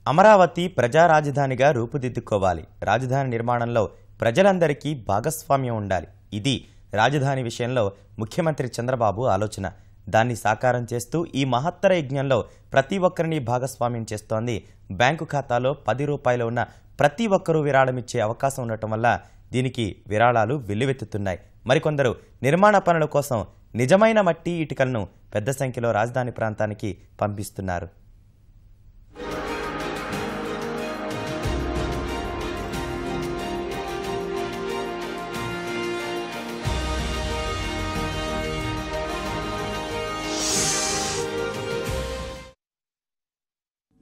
అమరావతి ప్రజా రాజధానిగా రూపుదిద్దుకోవాలి. రాజధాని నిర్మాణంలో ప్రజలందరికీ భాగస్వామ్యం ఉండాలి. ఇది రాజధాని విషయంలో ముఖ్యమంత్రి చంద్రబాబు ఆలోచన. దాన్ని సాకారం చేస్తూ ఈ మహత్తర యజ్ఞంలో ప్రతి ఒక్కరిని భాగస్వామ్యం చేస్తోంది. బ్యాంకు ఖాతాలో 10 రూపాయలు ఉన్న ప్రతి ఒక్కరూ విరాళమిచ్చే అవకాశం ఉండటం వల్ల దీనికి విరాళాలు వెల్లువెత్తుతున్నాయి. మరికొందరు నిర్మాణ పనుల కోసం నిజమైన మట్టి ఇటుకలను పెద్ద సంఖ్యలో రాజధాని ప్రాంతానికి పంపిస్తున్నారు.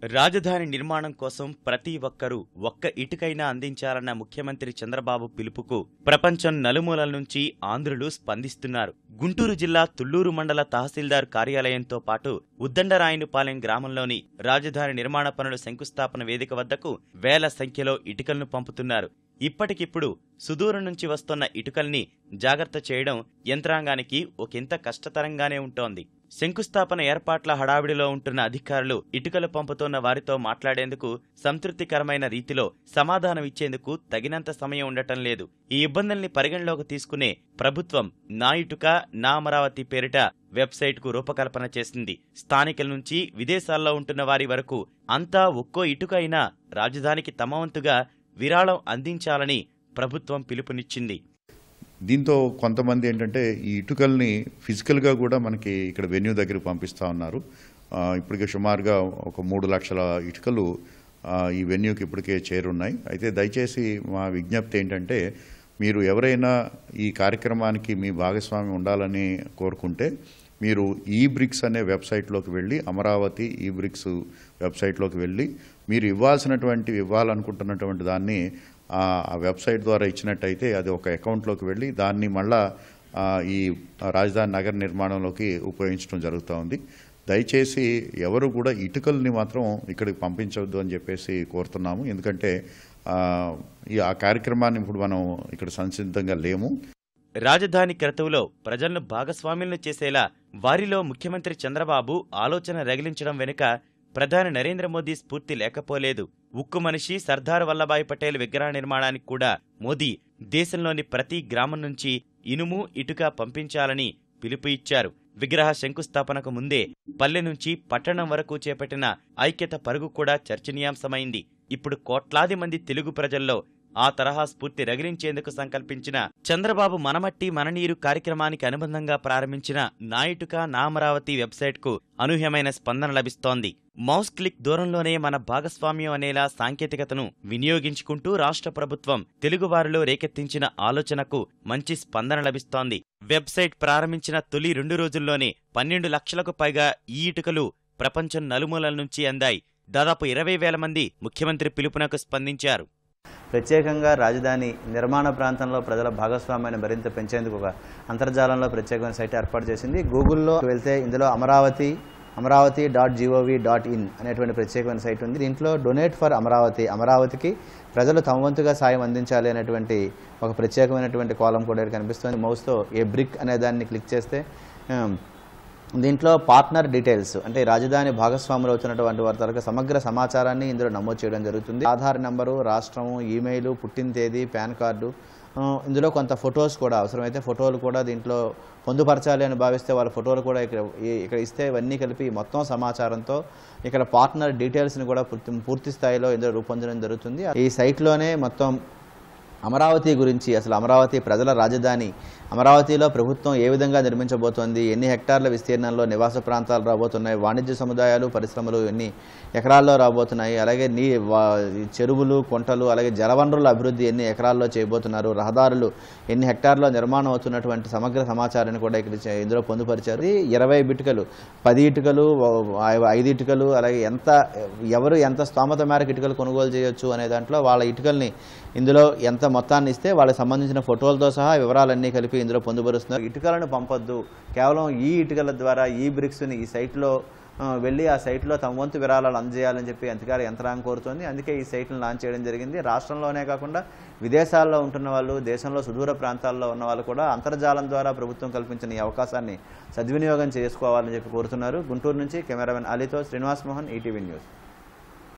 రాజధాని నిర్మాణం కోసం ప్రతి ఒక్కరూ ఒక్క ఇటుకైనా అందించాలన్న ముఖ్యమంత్రి చంద్రబాబు పిలుపుకు ప్రపంచం నలుమూలల నుంచి ఆంధ్రులు స్పందిస్తున్నారు. గుంటూరు జిల్లా తుళ్లూరు మండల తహసీల్దార్ కార్యాలయంతో పాటు ఉద్దండరాయనుపాలెం గ్రామంలోని రాజధాని నిర్మాణ పనుల శంకుస్థాపన వేదిక వద్దకు వేల సంఖ్యలో ఇటుకలను పంపుతున్నారు. ఇప్పటికిప్పుడు సుదూరం నుంచి వస్తున్న ఇటుకల్ని జాగ్రత్త చేయడం యంత్రాంగానికి ఒకంత కష్టతరంగానే ఉంటోంది. శంకుస్థాపన ఏర్పాట్ల హడావిడిలో ఉంటున్న అధికారులు ఇటుకలు పంపుతున్న వారితో మాట్లాడేందుకు సంతృప్తికరమైన రీతిలో సమాధానం ఇచ్చేందుకు తగినంత సమయం ఉండటం లేదు. ఈ ఇబ్బందుల్ని పరిగణలోకి తీసుకునే ప్రభుత్వం నా ఇటుక నా అమరావతి పేరిట వెబ్సైట్కు రూపకల్పన చేసింది. స్థానికుల నుంచి విదేశాల్లో ఉంటున్న వారి వరకు అంతా ఒక్కో ఇటుక అయినా రాజధానికి తమ వంతుగా విరాళం అందించాలని ప్రభుత్వం పిలుపునిచ్చింది. దీంతో కొంతమంది ఏంటంటే ఈ ఇటుకల్ని ఫిజికల్గా కూడా మనకి ఇక్కడ వెన్యూ దగ్గరికి పంపిస్తూ ఉన్నారు. ఇప్పటికే సుమారుగా ఒక 3 లక్షల ఇటుకలు ఈ వెన్యూకి ఇప్పటికే చేరున్నాయి. అయితే దయచేసి మా విజ్ఞప్తి ఏంటంటే మీరు ఎవరైనా ఈ కార్యక్రమానికి మీ భాగస్వామ్యం ఉండాలని కోరుకుంటే మీరు ఈ బ్రిక్స్ అనే వెబ్సైట్లోకి వెళ్ళి అమరావతి ఈ బ్రిక్స్ వెబ్సైట్లోకి వెళ్ళి మీరు ఇవ్వాలనుకుంటున్నటువంటి దాన్ని ఆ వెబ్సైట్ ద్వారా ఇచ్చినట్టయితే అది ఒక అకౌంట్లోకి వెళ్ళి దాన్ని మళ్ళా ఈ రాజధాని నగర నిర్మాణంలోకి ఉపయోగించడం జరుగుతూ ఉంది. దయచేసి ఎవరు కూడా ఇటుకల్ని మాత్రం ఇక్కడికి పంపించవద్దు అని చెప్పేసి కోరుతున్నాము. ఎందుకంటే ఆ కార్యక్రమాన్ని ఇప్పుడు మనం ఇక్కడ సంసిద్ధంగా లేము. రాజధాని క్రతువులో ప్రజలను భాగస్వామ్యులను చేసేలా వారిలో ముఖ్యమంత్రి చంద్రబాబు ఆలోచన రగిలించడం వెనుక ప్రధాని నరేంద్ర మోదీ స్ఫూర్తి లేకపోలేదు. ఉక్కు మనిషి సర్దార్ వల్లభాయ్ పటేల్ విగ్రహ నిర్మాణానికి కూడా మోదీ దేశంలోని ప్రతి గ్రామం నుంచి ఇనుము ఇటుక పంపించాలని పిలుపు ఇచ్చారు. విగ్రహ శంకుస్థాపనకు ముందే పల్లె నుంచి పట్టణం వరకు చేపట్టిన ఐక్యత పరుగు కూడా చర్చనీయాంశమైంది. ఇప్పుడు కోట్లాది మంది తెలుగు ప్రజల్లో ఆ తరహా స్ఫూర్తి రగిలించేందుకు సంకల్పించిన చంద్రబాబు మనమట్టి మననీరు కార్యక్రమానికి అనుబంధంగా ప్రారంభించిన నా ఇటుక నా అమరావతి వెబ్సైట్కు అనూహ్యమైన స్పందన లభిస్తోంది. మౌస్ క్లిక్ దూరంలోనే మన భాగస్వామ్యం అనేలా సాంకేతికతను వినియోగించుకుంటూ రాష్ట్ర ప్రభుత్వం తెలుగువారిలో రేకెత్తించిన ఆలోచనకు మంచి స్పందన లభిస్తోంది. వెబ్సైట్ ప్రారంభించిన తొలి 2 రోజుల్లోనే 12 లక్షలకు పైగా ఈ ఇటుకలు ప్రపంచం నలుమూలల నుంచి అందాయి. దాదాపు 20,000 మంది ముఖ్యమంత్రి పిలుపునకు స్పందించారు. ప్రత్యేకంగా రాజధాని నిర్మాణ ప్రాంతంలో ప్రజల భాగస్వామ్యాన్ని మరింత పెంచేందుకు ఒక అంతర్జాలంలో ప్రత్యేకమైన సైట్ ఏర్పాటు చేసింది. గూగుల్లో వెళ్తే ఇందులో అమరావతి.gov.in అనేటువంటి ప్రత్యేకమైన సైట్ ఉంది. దీంట్లో డొనేట్ ఫర్ అమరావతికి ప్రజలు తమ వంతుగా సాయం అందించాలి అనేటువంటి ఒక ప్రత్యేకమైనటువంటి కాలం కూడా కనిపిస్తుంది. మౌస్తో ఏ బ్రిక్ అనే దాన్ని క్లిక్ చేస్తే దీంట్లో పార్ట్నర్ డీటెయిల్స్ అంటే రాజధాని భాగస్వాములు అవుతున్నటువంటి వారి తరగతి సమగ్ర సమాచారాన్ని ఇందులో నమోదు చేయడం జరుగుతుంది. ఆధార్ నెంబరు, రాష్ట్రము, ఈమెయిల్, పుట్టిన తేదీ, పాన్ కార్డు, ఇందులో కొంత ఫొటోస్ కూడా అవసరమైతే ఫోటోలు కూడా దీంట్లో పొందుపరచాలి అని భావిస్తే వాళ్ళ ఫోటోలు కూడా ఇక్కడ ఇస్తే ఇవన్నీ కలిపి మొత్తం సమాచారంతో ఇక్కడ పార్ట్నర్ డీటెయిల్స్ని కూడా పూర్తి స్థాయిలో ఇందులో రూపొందడం జరుగుతుంది. ఈ సైట్లోనే మొత్తం అమరావతి గురించి, అసలు అమరావతి ప్రజల రాజధాని, అమరావతిలో ప్రభుత్వం ఏ విధంగా నిర్మించబోతోంది, ఎన్ని హెక్టార్ల విస్తీర్ణంలో నివాస ప్రాంతాలు రాబోతున్నాయి, వాణిజ్య సముదాయాలు, పరిశ్రమలు ఎన్ని ఎకరాల్లో రాబోతున్నాయి, అలాగే చెరువులు, కుంటలు, అలాగే జలవనరుల అభివృద్ధి ఎన్ని ఎకరాల్లో చేయబోతున్నారు, రహదారులు ఎన్ని హెక్టార్లో నిర్మాణం అవుతున్నటువంటి సమగ్ర సమాచారాన్ని కూడా ఇక్కడ ఇందులో పొందుపరిచారు. 20 ఇటుకలు, 10 ఇటుకలు, 5 ఇటుకలు, అలాగే ఎవరు ఎంత స్తోమత మేరకు ఇటుకలు కొనుగోలు చేయొచ్చు అనే దాంట్లో వాళ్ళ ఇటుకల్ని ఇందులో ఎంత మొత్తాన్ని ఇస్తే వాళ్ళకి సంబంధించిన ఫోటోలతో సహా వివరాలన్నీ కలిపి ఇందులో పొందుపరుస్తున్నారు. ఇటుకలను పంపొద్దు, కేవలం ఈ ఇటుకల ద్వారా ఈ బ్రిక్స్ని ఈ సైట్లో వెళ్ళి ఆ సైట్లో తమ వంతు విరాళాలు అందజేయాలని చెప్పి అధికార యంత్రాంగం కోరుతోంది. అందుకే ఈ సైట్ను లాంచ్ చేయడం జరిగింది. రాష్ట్రంలోనే కాకుండా విదేశాల్లో ఉంటున్న వాళ్ళు, దేశంలో సుదూర ప్రాంతాల్లో ఉన్న వాళ్ళు కూడా అంతర్జాలం ద్వారా ప్రభుత్వం కల్పించిన ఈ అవకాశాన్ని సద్వినియోగం చేసుకోవాలని చెప్పి కోరుతున్నారు. గుంటూరు నుంచి కెమెరామెన్ అలీతో శ్రీనివాస్ మోహన్, ఈటీవీ న్యూస్.